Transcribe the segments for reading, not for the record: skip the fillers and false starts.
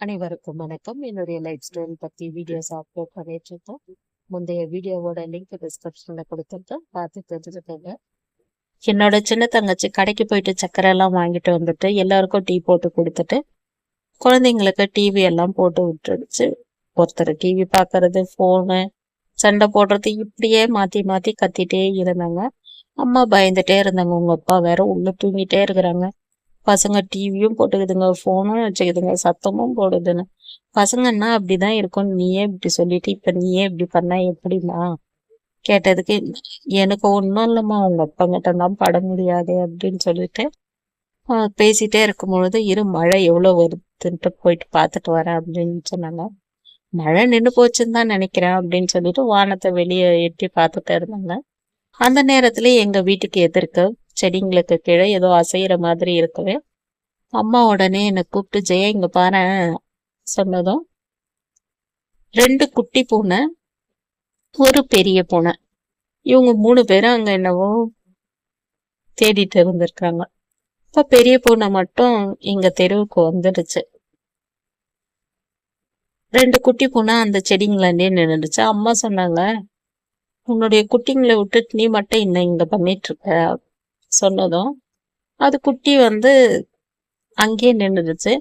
அனைவருக்கும் வணக்கம். என்னுடைய லைஃப் ஸ்டைல் பத்தி வீடியோஸ் அப்லோட் பண்ணிட்டு இருக்கோம். முந்தைய வீடியோவோட லிங்க் டிஸ்கிரிப்ஷன்ல கொடுத்துருக்கேன், பார்த்து தெரிஞ்சுக்கோங்க. என்னோட சின்ன தங்கச்சி கடைக்கு போயிட்டு சக்கரை எல்லாம் வாங்கிட்டு வந்துட்டு எல்லாருக்கும் டீ போட்டு கொடுத்துட்டு குழந்தைங்களுக்கு டிவி எல்லாம் போட்டு விட்டுடுச்சு. ஒருத்தர் டிவி பார்க்கறது, போனு, சண்டை போடுறது, இப்படியே மாத்தி மாத்தி கத்திட்டே இருந்தாங்க. அம்மா பயந்துட்டே இருந்தாங்க, உங்க அப்பா வேற உள்ள தூங்கிட்டே இருக்கிறாங்க, பசங்க டிவியும் போட்டுக்குதுங்க, போனும் வச்சுக்குதுங்க, சத்தமும் போடுதுன்னு. பசங்கன்னா அப்படிதான் இருக்கும், நீயே இப்படி சொல்லிட்டு இப்ப நீயே இப்படி பண்ணா எப்படிமா கேட்டதுக்கு, எனக்கு ஒன்றும் இல்லைம்மா, உங்க அப்பா கிட்ட தான் பட முடியாது அப்படின்னு சொல்லிட்டு பேசிட்டே இருக்கும் பொழுது, இரு மழை எவ்வளோ வருதுன்ட்டு போயிட்டு பார்த்துட்டு வரேன் அப்படின்னு சொன்னாங்க. மழை நின்று போச்சுன்னு தான் நினைக்கிறேன் அப்படின்னு சொல்லிட்டு வானத்தை வெளியே எட்டி பார்த்துட்டு இருந்தாங்க. அந்த நேரத்துல எங்க வீட்டுக்கு எதிர்க்க செடிங்களுக்கு கீழே ஏதோ அசைகிற மாதிரி இருக்கவே அம்மா உடனே என்னை கூப்பிட்டு, ஜெயா இங்க பாரு சொன்னதும் 2 குட்டி பூனை, ஒரு பெரிய பூனை, இவங்க 3 பேரும் அங்க என்னவோ தேடிட்டு இருந்திருக்காங்க. இப்ப பெரிய பூனை மட்டும் எங்க தெருவுக்கு வந்துடுச்சு. 2 குட்டி பூனை அந்த செடிங்களாண்டே நின்றுடுச்சு. அம்மா சொன்னாங்க, உன்னுடைய குட்டிங்களை விட்டுட்டு நீ மட்டும் என்ன இங்க பண்ணிட்டு இருக்க சொன்னதும் அது குட்டி அங்கேயே நின்றுடுச்சு.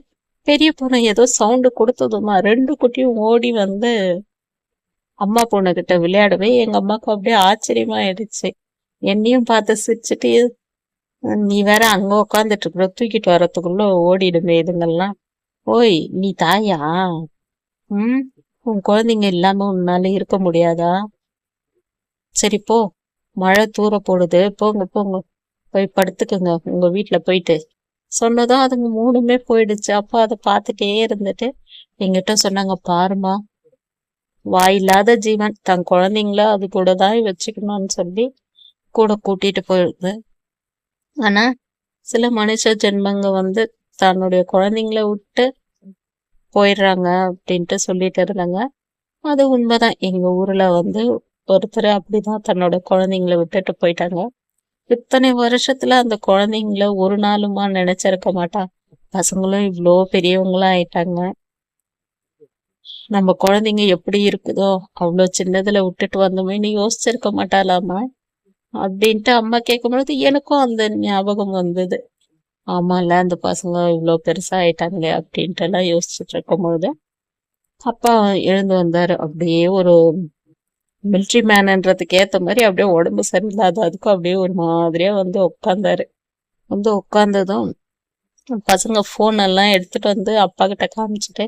பெரிய பூனை ஏதோ சவுண்டு கொடுத்ததுமா 2 குட்டியும் ஓடி அம்மா பூனை கிட்ட விளையாடவே எங்க அம்மாவுக்கு அப்படியே ஆச்சரியமா ஆயிடுச்சு. என்னையும் பார்த்து சிரிச்சுட்டு, நீ வேற அங்க உட்காந்துட்டு இருக்கிற, தூக்கிட்டு வர்றதுக்குள்ள ஓடிடுமே இதுங்கெல்லாம். ஓய் நீ தாயா? உன் குழந்தைங்க இல்லாம உன்னால இருக்க முடியாதா? சரி போ, மழை தூர போடுது, போங்க போங்க போய் படுத்துக்குங்க உங்க வீட்டுல போயிட்டு சொன்னதும் அதுங்க 3மே போயிடுச்சு. அப்போ அதை பார்த்துட்டே இருந்துட்டு எங்கிட்ட சொன்னாங்க, பாருமா, வாயில்லாத ஜீவன் தன் குழந்தைங்கள அது கூட தான் வச்சுக்கணும்னு சொல்லி கூட கூட்டிட்டு போயிடுது. ஆனா சில மனுஷ ஜென்மங்க தன்னுடைய குழந்தைங்கள விட்டு போயிடுறாங்க அப்படின்ட்டு சொல்லிட்டு இருந்தாங்க. அது உண்மைதான். எங்க ஊர்ல ஒருத்தர் அப்படிதான் தன்னோட குழந்தைங்கள விட்டுட்டு போயிட்டாங்க. இத்தனை வருஷத்துல அந்த குழந்தைங்கள ஒரு நாளுமா நினைச்சிருக்க மாட்டா. பசங்களும் இவ்வளோ பெரியவங்களா ஆயிட்டாங்க, நம்ம குழந்தைங்க எப்படி இருக்குதோ அவ்வளோ சின்னதுல விட்டுட்டு வந்தோமேன்னு யோசிச்சிருக்க மாட்டாளாமா அப்படின்ட்டு அம்மா கேட்கும்பொழுது எனக்கும் அந்த ஞாபகம் வந்தது. ஆமால, அந்த பசங்க இவ்வளோ பெருசா ஆயிட்டாங்களே அப்படின்ட்டு எல்லாம் யோசிச்சுட்டு இருக்கும் பொழுது அப்பா எழுந்து வந்தாரு. அப்படியே ஒரு மிலிட்ரி மேனன்றதுக்கு ஏத்த மாதிரி அப்படியே உடம்பு சரியில்லாத அதுக்கும் அப்படியே ஒரு மாதிரியா உட்காந்தாரு. உட்காந்ததும் பசங்க போன் எல்லாம் எடுத்துட்டு அப்பா கிட்ட காமிச்சுட்டு,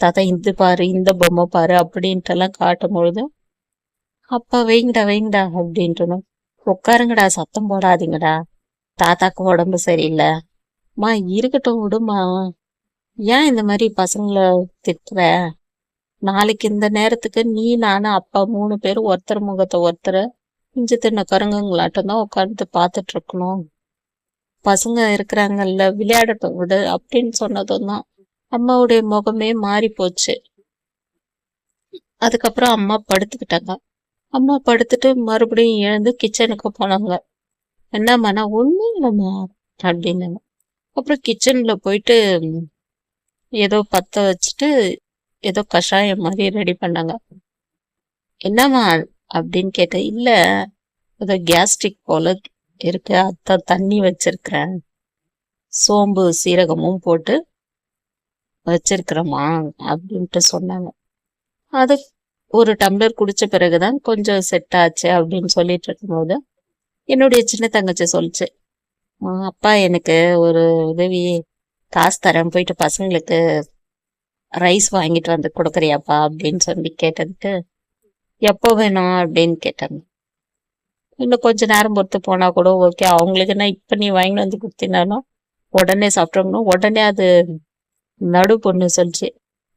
தாத்தா இது பாரு, இந்த பொம்மை பாரு அப்படின்ட்டு எல்லாம் காட்டும் பொழுது அப்பா வைங்கடா வைங்கடா அப்படின்ட்டு, உட்காருங்கடா, சத்தம் போடாதீங்கடா, தாத்தாக்கு உடம்பு சரியில்லை. மா இருக்கட்டும் விடுமா, ஏன் இந்த மாதிரி பசங்களை திட்டுற? நாளைக்கு இந்த நேரத்துக்கு நீ நானும் அப்பா 3 பேரும் ஒருத்தர் முகத்தை ஒருத்தர் இஞ்சி தின்ன கருங்கங்களாட்டம் தான் உட்காந்து பார்த்துட்டு இருக்கணும். பசங்க இருக்கிறாங்கல்ல, விளையாடட்டும் விடு அப்படின்னு சொன்னதும் தான் அம்மாவுடைய முகமே மாறி போச்சு. அதுக்கப்புறம் அம்மா படுத்துக்கிட்டாங்க. அம்மா படுத்துட்டு மறுபடியும் எழுந்து கிச்சனுக்கு போனாங்க. என்னம்மா? நான் ஒண்ணும் இல்லைம்மா அப்படின்னு. அப்புறம் கிச்சன்ல போயிட்டு ஏதோ பத்த வச்சுட்டு ஏதோ கஷாயம் மாதிரி ரெடி பண்ணாங்க. என்னம்மா அப்படின்னு கேட்டேன். இல்ல, ஏதோ கேஸ்ட்ரிக் போல இருக்கு, அதான் தண்ணி வச்சிருக்கிறேன், சோம்பு சீரகமும் போட்டு வச்சிருக்கிறேம்மா அப்படின்ட்டு சொன்னாங்க. அது ஒரு டம்ளர் குடிச்ச பிறகுதான் கொஞ்சம் செட் ஆச்சு அப்படின்னு சொல்லிட்டு இருக்கும்போது என்னுடைய சின்ன தங்கச்சி சொல்லிச்சு, அப்பா எனக்கு ஒரு உதவி, காசு தரேன், போயிட்டு பசங்களுக்கு ரைஸ் வாங்கிட்டு வந்து கொடுக்குறியாப்பா அப்படின்னு சொல்லி கேட்டதுக்கு, எப்போ வேணும் அப்படின்னு கேட்டாங்க. இன்னும் கொஞ்ச நேரம் பொறுத்து போனா கூட ஓகே, அவங்களுக்குன்னா இப்ப நீ வாங்கிட்டு வந்து கொடுத்தினாலும் உடனே சாப்பிட்டோம்னா உடனே அது நடு பொண்ணு சொல்லிச்சு,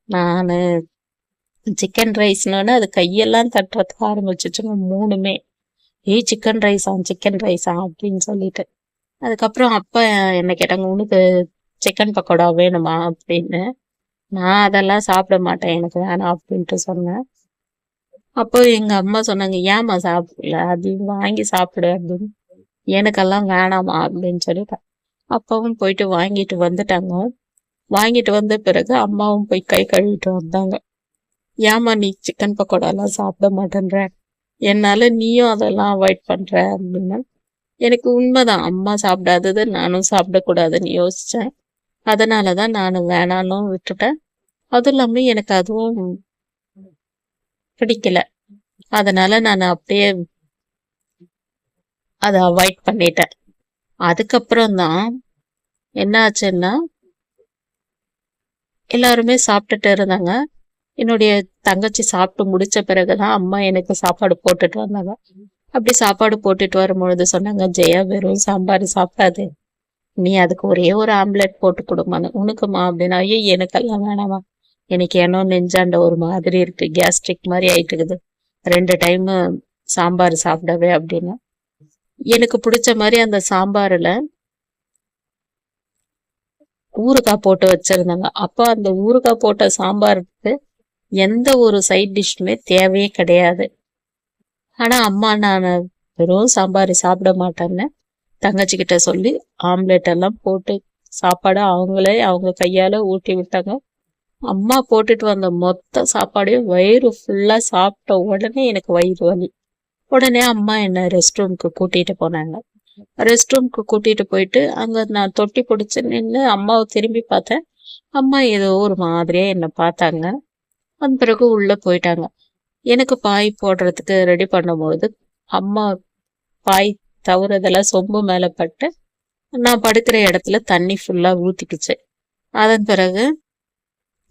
நான் சிக்கன் ரைஸ்னோன்னு அது கையெல்லாம் தட்டுறதுக்கு ஆரம்பிச்சிச்சுங்க 3மே. சிக்கன் ரைஸா சிக்கன் ரைஸா அப்படின்னு சொல்லிட்டு. அதுக்கப்புறம் அப்பா என்ன கேட்டாங்க, உனக்கு சிக்கன் பக்கோடா வேணுமா அப்படின்னு. நான் அதெல்லாம் சாப்பிட மாட்டேன், எனக்கு வேணாம் அப்படின்ட்டு சொன்னேன். அப்போ எங்க அம்மா சொன்னாங்க, ஏமா சாப்பிடல, அது வாங்கி சாப்பிடு அப்படின்னு. எனக்கெல்லாம் வேணாமா அப்படின்னு சொல்லிட்டேன். அப்பாவும் போயிட்டு வாங்கிட்டு வந்துட்டாங்க. வாங்கிட்டு வந்த பிறகு அம்மாவும் போய் கை கழுவிட்டு வந்தாங்க. ஏமா நீ சிக்கன் பக்கோடாலாம் சாப்பிட மாட்டேன்ற, என்னால நீயும் அதெல்லாம் அவாய்ட் பண்ற அப்படின்னா, எனக்கு உண்மைதான் அம்மா சாப்பிடாதது நானும் சாப்பிடக்கூடாதுன்னு யோசிச்சேன். அதனாலதான் நானும் வேணாலும் விட்டுட்டேன். அதுவும் இல்லாம எனக்கு அதுவும் பிடிக்கல. அதனால நான் அப்படியே அதை அவாய்ட் பண்ணிட்டேன். அதுக்கப்புறம் தான் என்ன ஆச்சுன்னா, எல்லாருமே சாப்பிட்டுட்டு இருந்தாங்க. என்னுடைய தங்கச்சி சாப்பிட்டு முடிச்ச பிறகுதான் அம்மா எனக்கு சாப்பாடு போட்டுட்டு வந்தாங்க. அப்படி சாப்பாடு போட்டுட்டு வரும்பொழுது சொன்னாங்க, ஜெயா வெறும் சாம்பார் சாப்பிடாது, நீ அதுக்கு ஒரே ஒரு ஆம்லெட் போட்டு கொடுமான்னு. உனக்குமா அப்படின்னா, ஐயோ எனக்கெல்லாம் வேணாமா, எனக்கு ஏனோ நெஞ்சாண்ட ஒரு மாதிரி இருக்கு, கேஸ்ட்ரிக் மாதிரி ஆயிட்டுக்குது, 2 டைம் சாம்பார் சாப்பிடவே அப்படின்னு. எனக்கு பிடிச்ச மாதிரி அந்த சாம்பார்ல ஊறுகாய் போட்டு வச்சிருந்தாங்க. அப்போ அந்த ஊறுகாய் போட்ட சாம்பாருக்கு எந்த ஒரு சைட் டிஷ்மே தேவையே கிடையாது. ஆனா அம்மா நான் வெறும் சாம்பார் சாப்பிட மாட்டேன்னு தங்கச்சி கிட்ட சொல்லி ஆம்லெட் எல்லாம் போட்டு சாப்பாடு அவங்களே அவங்க கையால ஊட்டி விட்டாங்க. அம்மா போட்டுட்டு வந்த மொத்த சாப்பாடையும் வயிறு ஃபுல்லா சாப்பிட்ட உடனே எனக்கு வயிறு வலி. உடனே அம்மா என்ன ரெஸ்ட் ரூம்க்கு கூட்டிட்டு போனாங்க. ரெஸ்ட் ரூம்க்கு கூட்டிட்டு போயிட்டு அங்க நான் தொட்டி பிடிச்சு நின்று அம்மாவை திரும்பி பார்த்தேன். அம்மா ஏதோ ஒரு மாதிரியா என்னை பார்த்தாங்க. அந்த பிறகு உள்ள போயிட்டாங்க. எனக்கு பாய் போடுறதுக்கு ரெடி பண்ணும்போது அம்மா பாய் தவறுதெல்லாம் சொம்பு மேல பட்டு நான் படுக்கிற இடத்துல தண்ணி ஃபுல்லா ஊத்திக்குச்சு. அதன் பிறகு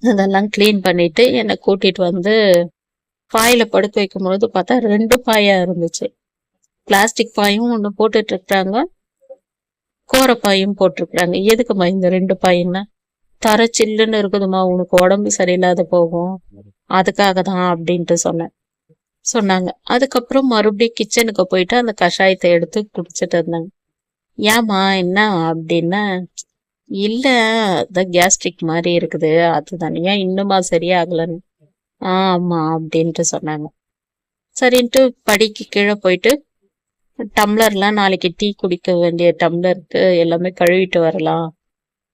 அதெல்லாம் கிளீன் பண்ணிட்டு என்னை கூட்டிட்டு வந்து பாயில படுக்க வைக்கும் பொழுது பார்த்தா 2 பாயா இருந்துச்சு. பிளாஸ்டிக் பாயும் ஒண்ணு போட்டுட்டு இருக்கிறாங்க, கோரப்பாயும் போட்டிருக்கிறாங்க. எதுக்குமா இந்த 2 பாயின்னா, தர சில்லுன்னு இருக்குதுமா, உனக்கு உடம்பு சரியில்லாத போகும், அதுக்காக தான் அப்படின்ட்டு சொன்னாங்க. அதுக்கப்புறம் மறுபடியும் கிச்சனுக்கு போயிட்டு அந்த கஷாயத்தை எடுத்து குடிச்சிட்டு இருந்தாங்க. ஏமா என்ன அப்படின்னா, இல்ல அது கேஸ்ட்ரிக் மாதிரி இருக்குது, அதுதான், ஏன் இன்னுமா சரியாகலன்னு. ஆமா அப்படின்ட்டு சொன்னாங்க. சரின்ட்டு படிக்கு கீழே போயிட்டு டம்ளர்லாம் நாளைக்கு டீ குடிக்க வேண்டிய டம்ளருக்கு எல்லாமே கழுவிட்டு வரலாம்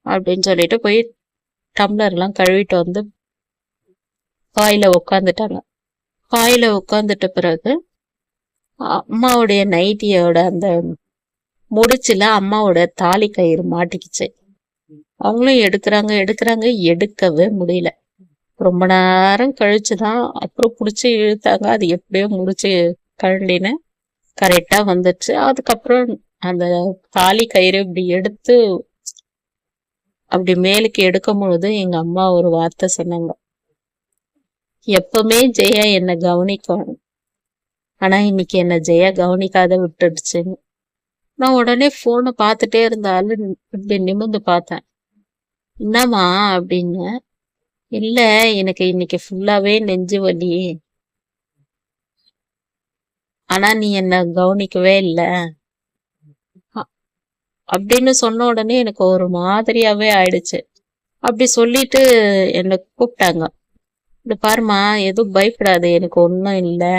அப்படின்னு சொல்லிட்டு போய் டம்ளர்லாம் கழுவிட்டு வந்து பாயில உட்காந்துட்டாங்க. பாயில உட்காந்துட்ட பிறகு அம்மாவுடைய நைட்டியோட அந்த முடிச்சுல அம்மாவோட தாலி கயிறு மாட்டிக்கிச்சு. அவங்களும் எடுக்கிறாங்க, எடுக்கவே முடியல. ரொம்ப நேரம் கழிச்சுதான் அப்புறம் புடிச்சு இழுத்தாங்க. அது எப்படியோ முடிச்சு கழண்டின்னு கரெக்டா வந்துச்சு. அதுக்கப்புறம் அந்த தாலி கயிறு இப்படி எடுத்து அப்படி மேலுக்கு எடுக்கும் பொழுது எங்க அம்மா ஒரு வார்த்தை சொன்னாங்க, எப்பவுமே ஜெயா என்ன கவனிக்கணும், ஆனா இன்னைக்கு என்ன ஜெயா கவனிக்காத விட்டுடுச்சுன்னு. நான் உடனே போனை பார்த்துட்டே இருந்தாலும் இப்படி நிமிர்ந்து பார்த்தேன். என்னம்மா அப்படின்னு. இல்ல எனக்கு இன்னைக்கு ஃபுல்லாவே நெஞ்சு வலி, ஆனா நீ என்ன கவனிக்கவே இல்லை அப்படின்னு சொன்ன உடனே எனக்கு ஒரு மாதிரியாவே ஆயிடுச்சு. அப்படி சொல்லிட்டு என்னை கூப்பிட்டாங்க. இப்படி பாருமா, எதுவும் பயப்படாது, எனக்கு ஒன்றும் இல்லை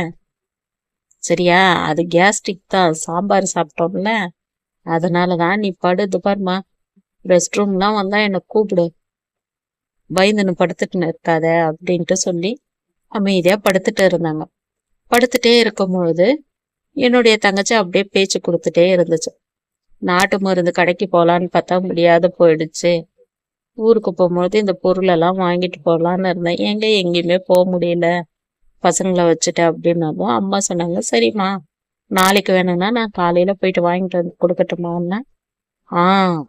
சரியா, அது கேஸ்ட்ரிக் தான், சாம்பார் சாப்பிட்டோம்ல அதனாலதான், நீ படுது பாருமா, ரெஸ்ட் ரூம்லாம் வந்தா என்னை கூப்பிடு, பயந்துன்னு படுத்துட்டு இருக்காத அப்படின்ட்டு சொல்லி அமைதியா படுத்துட்டு இருந்தாங்க. படுத்துட்டே இருக்கும் பொழுது என்னுடைய தங்கச்சி அப்படியே பேச்சு கொடுத்துட்டே இருந்துச்சு. நாட்டு மருந்து கடைக்கு போகலான்னு பார்த்தா முடியாத போயிடுச்சு, ஊருக்கு போகும்போது இந்த பொருளெல்லாம் வாங்கிட்டு போகலான்னு இருந்தேன், எங்கேயுமே போக முடியல பசங்களை வச்சுட்டு அப்படின்னாலும் அம்மா சொன்னாங்க, சரிம்மா நாளைக்கு வேணும்னா நான் காலையில போயிட்டு வாங்கிட்டு வந்து கொடுக்கட்டுமான்னா.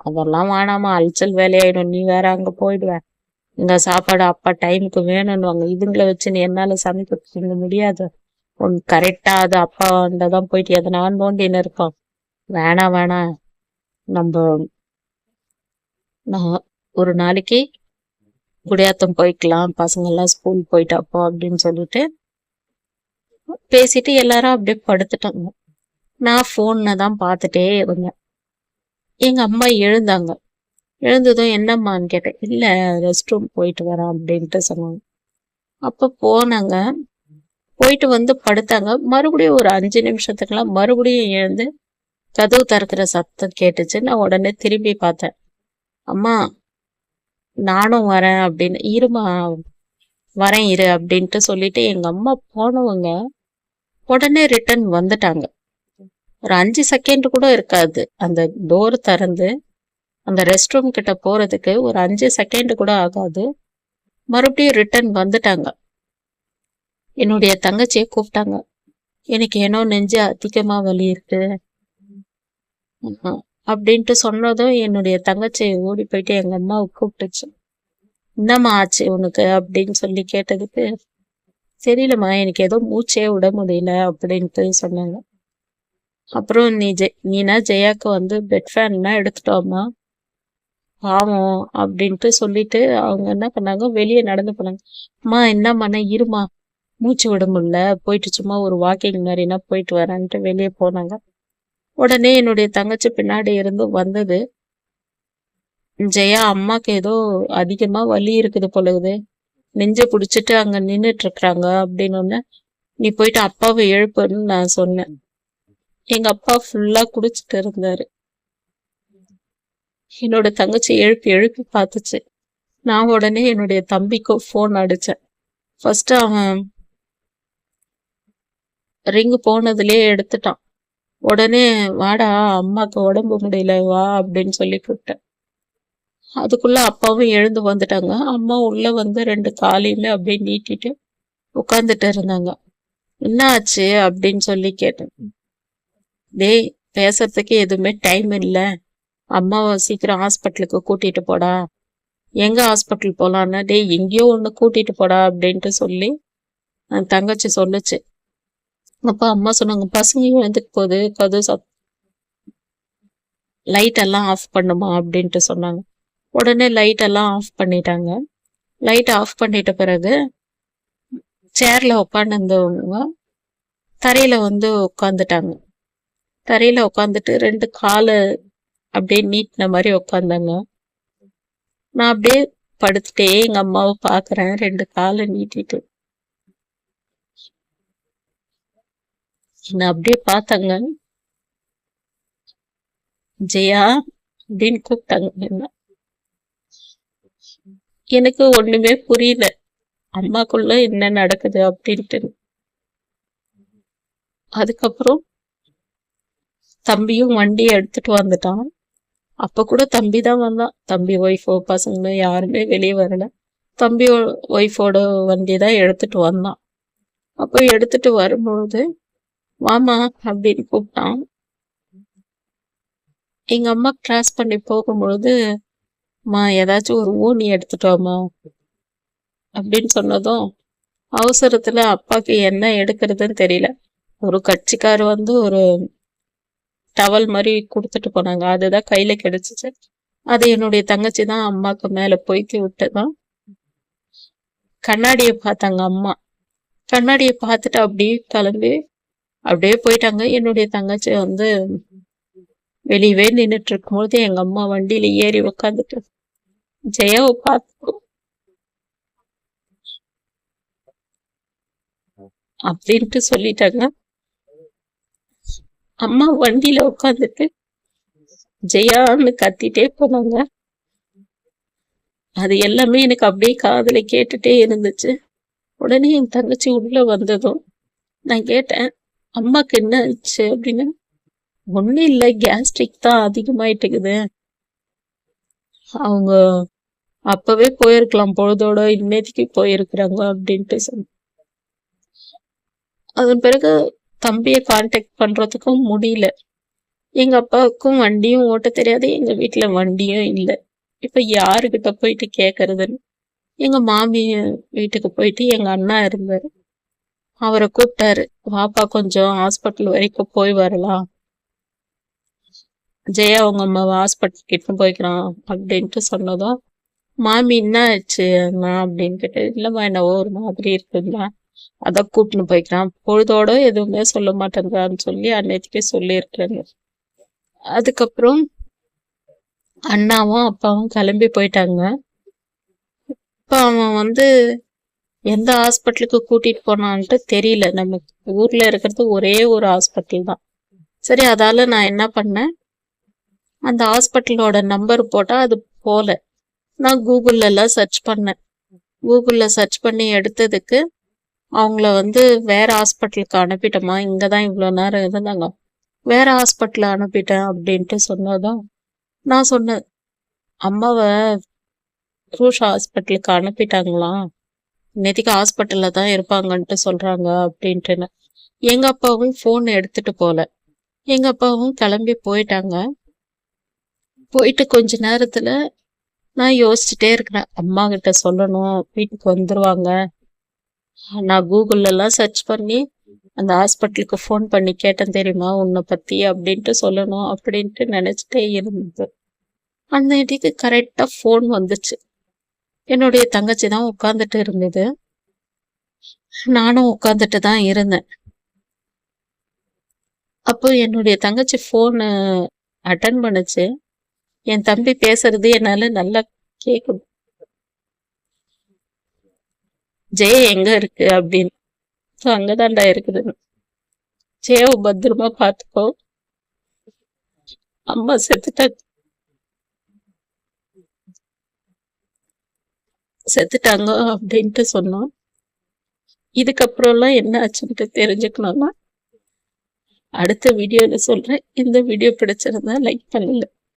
அதெல்லாம் வேணாமா, அலைச்சல் வேலையாயிடும், நீ வேற அங்க போயிடுவேன், இங்க சாப்பாடு அப்பா டைமுக்கு வேணும்னுவாங்க, இதுங்களை வச்சு என்னால சமைக்க முடியாது, கரெக்டா அது அப்பா வந்ததான் போயிட்டு எதனா நோண்டின்னு இருக்கோம், வேணாம் நம்ம ஒரு நாளைக்கு குடியாத்தம் போய்க்கலாம், பசங்க எல்லாம் ஸ்கூல் போயிட்டாப்போ அப்படின்னு சொல்லிட்டு பேசிட்டு எல்லாரும் அப்படியே படுத்துட்டாங்க. நான் போன்ல தான் பார்த்துட்டே இருந்தேன். எங்க அம்மா எழுந்தாங்க. எழுந்ததும் என்னம்மான்னு கேட்டேன். இல்ல ரெஸ்ட் ரூம் போயிட்டு வரேன் அப்படின்ட்டு சொன்னாங்க. அப்ப போனாங்க, போயிட்டு வந்து படுத்தாங்க. மறுபடியும் ஒரு 5 நிமிஷத்துக்குலாம் மறுபடியும் எழுந்து கதவு திறக்கிற சத்தம் கேட்டுச்சு. நான் உடனே திரும்பி பார்த்தேன். அம்மா நானும் வரேன் அப்படின்னு. இருமா வரேன் இரு அப்படின்ட்டு சொல்லிட்டு எங்க அம்மா போனவங்க உடனே ரிட்டர்ன் வந்துட்டாங்க. ஒரு 5 செகண்ட் கூட இருக்காது. அந்த டோர் திறந்து அந்த ரெஸ்ட் ரூம் கிட்ட போறதுக்கு ஒரு 5 செகண்ட் கூட ஆகாது. மறுபடியும் ரிட்டர்ன் வந்துட்டாங்க. என்னுடைய தங்கச்சியை கூப்பிட்டாங்க. எனக்கு ஏனோ நெஞ்சு அதிகமா வலி இருக்கு அப்படின்ட்டு சொன்னதும் என்னுடைய தங்கச்சி ஓடி போயிட்டு எங்க அம்மாவை கூப்பிட்டுச்சு. என்னம்மா ஆச்சு உனக்கு அப்படின்னு சொல்லி கேட்டதுக்கு, தெரியலம்மா எனக்கு ஏதோ மூச்சே விட முடியல அப்படின்ட்டு சொன்னாங்க. அப்புறம் நீனா ஜெயாக்கு வந்து பெட் ஃபேன்னா எடுத்துட்டோம்மா பாவம் அப்படின்ட்டு சொல்லிட்டு அவங்க என்ன பண்ணாங்க, வெளியே நடந்து போனாங்க. அம்மா என்னம்மா இருமா மூச்சு விட முடியல, போயிட்டு சும்மா ஒரு வாக்கிங் மாதிரினா போயிட்டு வரேன்ட்டு வெளியே போனாங்க. உடனே என்னுடைய தங்கச்சி பின்னாடி இருந்து வந்தது. ஜெயா அம்மாக்கு ஏதோ அதிகமா வலி இருக்குது போலகுது, நெஞ்ச புடிச்சிட்டு அங்க நின்னுட்டு இருக்கிறாங்க அப்படின்னு. நீ போயிட்டு அப்பாவை எழுப்புன்னு நான் சொன்னேன். எங்க அப்பா ஃபுல்லா குடிச்சிட்டு இருந்தாரு. என்னோட தங்கச்சி எழுப்பி எழுப்பி பார்த்துச்சு. நான் உடனே என்னுடைய தம்பிக்கு போன் அடிச்சேன். ஃபர்ஸ்ட் அவன் ரிங்கு போனதுலயே எடுத்துட்டான். உடனே வாடா அம்மாக்கு உடம்பு முடியல வா அப்படின்னு சொல்லி கூப்பிட்டேன். அதுக்குள்ள அப்பாவும் எழுந்து வந்துட்டாங்க. அம்மா உள்ள வந்து 2 காலையுமே அப்படியே நீட்டிட்டு உட்காந்துட்டு இருந்தாங்க. என்ன ஆச்சு அப்படின்னு சொல்லி கேட்டேன். டேய் பேசுறதுக்கு எதுவுமே டைம் இல்ல, அம்மாவை சீக்கிரம் ஹாஸ்பிட்டலுக்கு கூட்டிட்டு போடா. எங்க ஹாஸ்பிட்டல் போலான்னா, டேய் எங்கேயோ ஒண்ணு கூட்டிட்டு போடா அப்படின்ட்டு சொல்லி என் தங்கச்சி சொல்லுச்சு. அப்ப அம்மா சொன்னாங்க, பசங்க எழுந்துக்கு போகுது, கதவு லைட் எல்லாம் ஆஃப் பண்ணுமா அப்படின்ட்டு சொன்னாங்க. உடனே லைட் எல்லாம் ஆஃப் பண்ணிட்டாங்க. லைட் ஆஃப் பண்ணிட்ட பிறகு சேர்ல உட்காந்துருந்தவங்க தரையில வந்து உட்காந்துட்டாங்க. தரையில உட்காந்துட்டு 2 காலை அப்படியே நீட்டின மாதிரி உட்காந்தாங்க. நான் அப்படியே படுத்துட்டே எங்க அம்மாவை பாக்குறேன், 2 காலை நீட்டிட்டு. என்ன அப்படியே பார்த்தாங்க. ஜெயா அப்படின்னு கூப்பிட்டாங்க என்ன. எனக்கு ஒண்ணுமே புரியல, அம்மாக்குள்ள என்ன நடக்குது அப்படின்ட்டு. அதுக்கப்புறம் தம்பியும் வண்டியை எடுத்துட்டு வந்துட்டான். அப்ப கூட தம்பி தான் வந்தான். தம்பி ஒய்ஃபோ பசங்களோ யாருமே வெளியே வரல. தம்பி ஒய்ஃபோட வண்டி தான் எடுத்துட்டு வந்தான். அப்போ எடுத்துட்டு வரும்பொழுது வாமா அப்படின்னு கூப்பிட்டான். எங்க அம்மா கிராஸ் பண்ணி போகும்பொழுது, மா ஏதாச்சும் ஒரு ஊனி எடுத்துட்டோமா அப்படின்னு சொன்னதும் அவசரத்துல அப்பாக்கு என்ன எடுக்கிறதுன்னு தெரியல. ஒரு கட்சிக்கார் வந்து ஒரு டவல் மாதிரி கொடுத்துட்டு போனாங்க. அதுதான் கையில கிடைச்சிச்சு. அது என்னுடைய தங்கச்சி தான் அம்மாக்கு மேல போய்த்தி விட்டுதான். கண்ணாடியை பார்த்தாங்க அம்மா. கண்ணாடியை பார்த்துட்டு அப்படியே கிளம்பி அப்படியே போயிட்டாங்க. என்னுடைய தங்கச்சி வந்து வெளியவே நின்றுட்டு இருக்கும்போது எங்க அம்மா வண்டியில ஏறி உக்காந்துட்டு ஜெயாவை பார்த்து அப்படின்ட்டு சொல்லிட்டாங்க. அம்மா வண்டியில உட்காந்துட்டு ஜெயான்னு கத்திட்டே போனாங்க. அது எல்லாமே எனக்கு அப்படியே காதுல கேட்டுட்டே இருந்துச்சு. உடனே என் தங்கச்சி உள்ள வந்ததும் நான் கேட்டேன், அம்மாக்கு என்ன ஆச்சு அப்படின்னு. ஒன்னும் இல்லை, கேஸ்ட்ரிக் தான் அதிகமாயிட்டுக்குது, அவங்க அப்பவே போயிருக்கலாம், பொழுதோட இன்னைக்கு போயிருக்கிறாங்க அப்படின்ட்டு சொன்ன. அதன் பிறகு தம்பியை கான்டாக்ட் பண்றதுக்கும் முடியல. எங்க அப்பாவுக்கும் வண்டியும் ஓட்ட தெரியாது, எங்க வீட்டுல வண்டியும் இல்லை. இப்ப யாருக்கிட்ட போயிட்டு கேக்குறதுன்னு எங்க மாமி வீட்டுக்கு போயிட்டு எங்க அண்ணா இருந்தாரு, அவரை கூப்பிட்டாரு. வாப்பா கொஞ்சம் ஹாஸ்பிட்டல் வரைக்கும் போய் வரலாம், ஜெயா அவங்க அம்மாவை ஹாஸ்பிட்டல் கிட்ட போய்க்கிறான் அப்படின்ட்டு சொன்னதும் மாமி என்ன ஆச்சு அண்ணா அப்படின்னு கேட்டு, இல்லம்மா என்னவோ ஒரு மாதிரி இருக்குங்களா, அதான் கூப்பிட்டுன்னு போய்க்கிறான், பொழுதோட எதுவுமே சொல்ல மாட்டேங்கிறான்னு சொல்லி அன்னைக்கு சொல்லியிருக்காங்க. அதுக்கப்புறம் அண்ணாவும் அப்பாவும் கிளம்பி போயிட்டாங்க. இப்ப அவன் வந்து எந்த ஹாஸ்பிட்டலுக்கு கூட்டிட்டு போனான்ட்டு தெரியல. நம்ம ஊர்ல இருக்கிறது ஒரே ஒரு ஹாஸ்பிட்டல் தான். சரி, அதால நான் என்ன பண்ணேன், அந்த ஹாஸ்பிட்டலோட நம்பர் போட்டா அது போல. நான் கூகுள்ல எல்லாம் சர்ச் பண்ணேன். கூகுள்ல சர்ச் பண்ணி எடுத்ததுக்கு அவங்கள வேற ஹாஸ்பிட்டலுக்கு அனுப்பிட்டோமா, இங்கதான் இவ்வளவு நேரம் இருந்தாங்க, வேற ஹாஸ்பிட்டல் அனுப்பிட்டேன் அப்படின்ட்டு சொன்னதும் நான் சொன்னேன், அம்மாவை ரூஷ் ஹாஸ்பிட்டலுக்கு அனுப்பிட்டாங்களாம், நேத்திக்கு ஹாஸ்பிட்டல்ல தான் இருப்பாங்கன்ட்டு சொல்றாங்க அப்படின்ட்டுன்னு. எங்க அப்பாவும் போன் எடுத்துட்டு போல. எங்க அப்பாவும் கிளம்பி போயிட்டாங்க. போயிட்டு கொஞ்ச நேரத்துல நான் யோசிச்சுட்டே இருக்கிறேன், அம்மா கிட்ட சொல்லணும், வீட்டுக்கு வந்துருவாங்க, நான் கூகுள்ல எல்லாம் சர்ச் பண்ணி அந்த ஹாஸ்பிட்டலுக்கு ஃபோன் பண்ணி கேட்டேன் தெரியுமா உன்னை பத்தி அப்படின்ட்டு சொல்லணும் அப்படின்ட்டு நினைச்சிட்டே இருந்தது. அந்த இடத்துக்கு கரெக்டா ஃபோன் வந்துச்சு. என்னுடைய தங்கச்சி தான் உட்கார்ந்துட்டு இருந்தது, நானும் உட்கார்ந்துட்டு தான் இருந்தேன். அப்போ என்னுடைய தங்கச்சி போனு அட்டன் பண்ணுச்சு. என் தம்பி பேசுறது என்னால நல்லா கேக்குது. ஜெய எங்க இருக்கு அப்படின்னு. அங்கதான்டா இருக்குது, ஜெயவ பத்திரமா பாத்துக்கோ, அம்மா செத்துட்டாங்க அப்படின்ட்டு சொன்னோம். இதுக்கப்புறம் எல்லாம் என்ன ஆச்சுன்ட்டு தெரிஞ்சுக்கணும்னா அடுத்த வீடியோல சொல்றேன். இந்த வீடியோ பிடிச்சிருந்தா லைக் பண்ணுங்க.